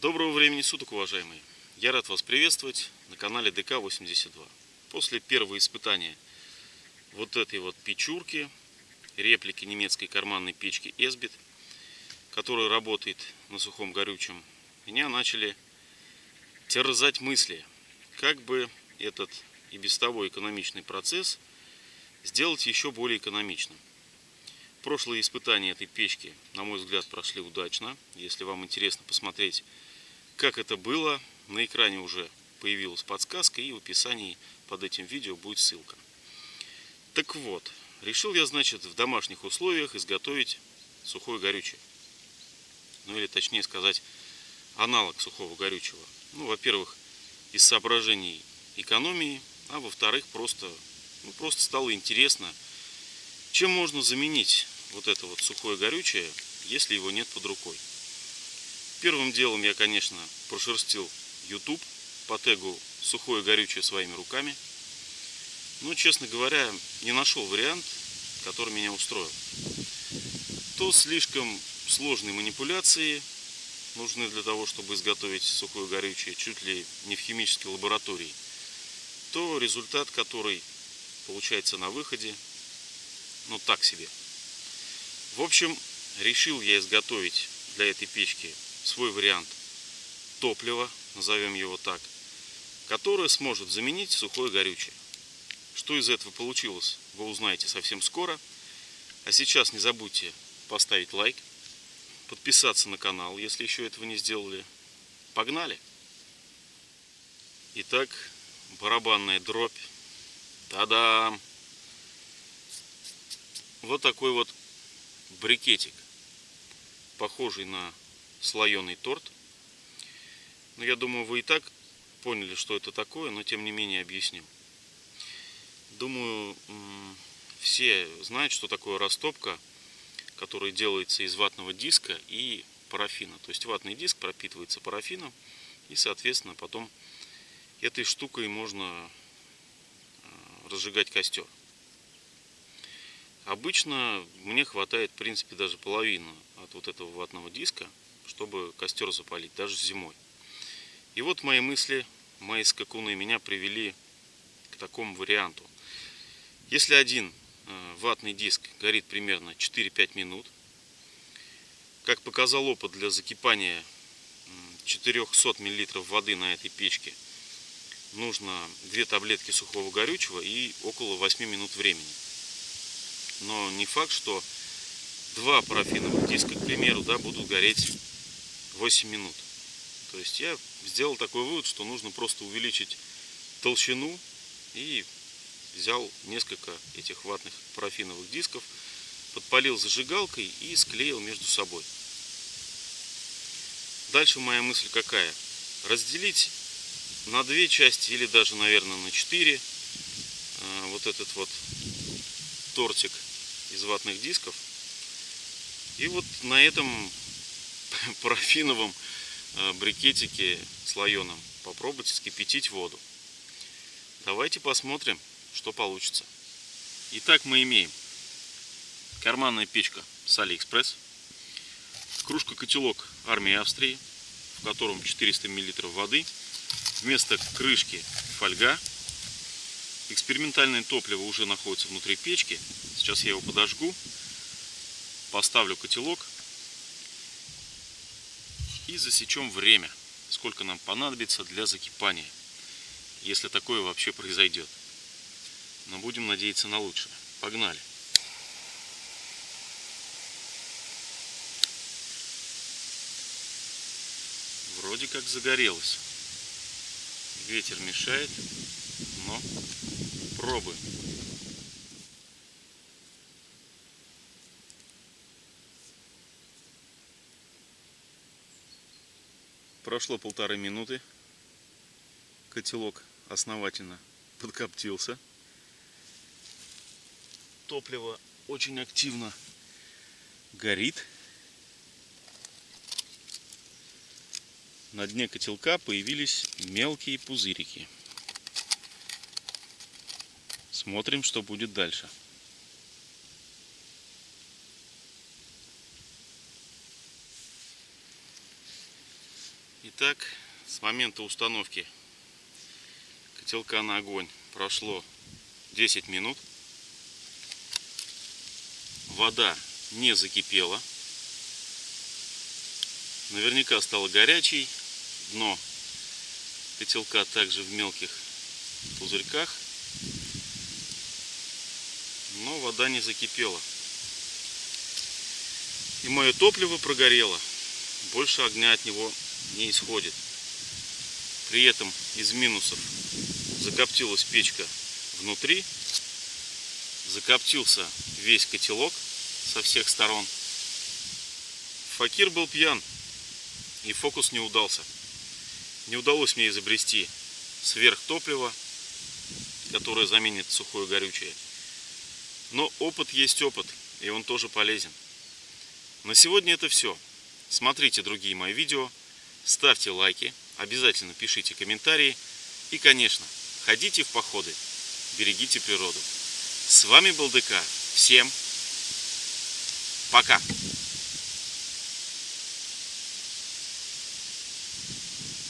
Доброго времени суток, уважаемые! Я рад вас приветствовать на канале ДК-82. После первого испытания вот этой вот печурки, реплики немецкой карманной печки Esbit, которая работает на сухом горючем, меня начали терзать мысли, как бы этот и без того экономичный процесс сделать еще более экономичным. Прошлые испытания этой печки, на мой взгляд, прошли удачно. Если вам интересно посмотреть, как это было, на экране уже появилась подсказка, и в описании под этим видео будет ссылка. Так вот, решил я, значит, в домашних условиях изготовить сухое горючее. Ну или точнее сказать, аналог сухого горючего. Ну, во-первых, из соображений экономии, а во-вторых, просто стало интересно, чем можно заменить вот это вот сухое горючее, если его нет под рукой. Первым делом я, конечно, прошерстил YouTube по тегу «Сухое горючее своими руками». Но, честно говоря, не нашел вариант, который меня устроил. То слишком сложные манипуляции нужны для того, чтобы изготовить сухое горючее чуть ли не в химической лаборатории, то результат, который получается на выходе, ну так себе. В общем, решил я изготовить для этой печки свой вариант топлива, назовем его так, которое сможет заменить сухое горючее. Что из этого получилось, вы узнаете совсем скоро. А сейчас не забудьте поставить лайк, подписаться на канал, если еще этого не сделали. Погнали! Итак, барабанная дробь. Та-дам! Вот такой вот брикетик, похожий на слоеный торт. Но я думаю, вы и так поняли, что это такое, но тем не менее объясню. Думаю, все знают, что такое растопка, которая делается из ватного диска и парафина. То есть ватный диск пропитывается парафином, и, соответственно, потом этой штукой можно разжигать костер. Обычно мне хватает, в принципе, даже половины от вот этого ватного диска, чтобы костер запалить, даже зимой. И вот мои мысли, мои скакуны меня привели к такому варианту. Если один ватный диск горит примерно 4-5 минут, как показал опыт, для закипания 400 мл воды на этой печке нужно 2 таблетки сухого горючего и около 8 минут времени. Но не факт, что 2 парафиновых диска, к примеру, будут гореть 8 минут. То есть я сделал такой вывод, что нужно просто увеличить толщину, и взял несколько этих ватных парафиновых дисков, подпалил зажигалкой и склеил между собой. Дальше моя мысль какая? Разделить на 2 части или даже, наверное, на 4 вот этот вот тортик из ватных дисков. И вот на этом парафиновом брикетике слоеном попробовать вскипятить воду. Давайте посмотрим, что получится. Итак, мы имеем карманная печка с Алиэкспресс, кружка-котелок Армии Австрии, в котором 400 мл воды, вместо крышки фольга. Экспериментальное топливо уже находится внутри печки. Сейчас я его подожгу, поставлю котелок и засечем время, сколько нам понадобится для закипания, если такое вообще произойдет. Но будем надеяться на лучшее. Погнали! Вроде как загорелось. Ветер мешает, но пробуем. Прошло 1,5 минуты. Котелок основательно подкоптился. Топливо очень активно горит. На дне котелка появились мелкие пузырики. Смотрим, что будет дальше. Итак, с момента установки котелка на огонь прошло 10 минут. Вода не закипела. Наверняка стала горячей. Дно котелка также в мелких пузырьках. Но вода не закипела. И мое топливо прогорело. Больше огня от него не исходит. При этом из минусов закоптилась печка внутри. Закоптился весь котелок со всех сторон. Факир был пьян. И фокус не удался. Не удалось мне изобрести сверхтопливо, которое заменит сухое горючее. Но опыт есть опыт, и он тоже полезен. На сегодня это все. Смотрите другие мои видео, ставьте лайки, обязательно пишите комментарии. И, конечно, ходите в походы, берегите природу. С вами был ДК. Всем пока!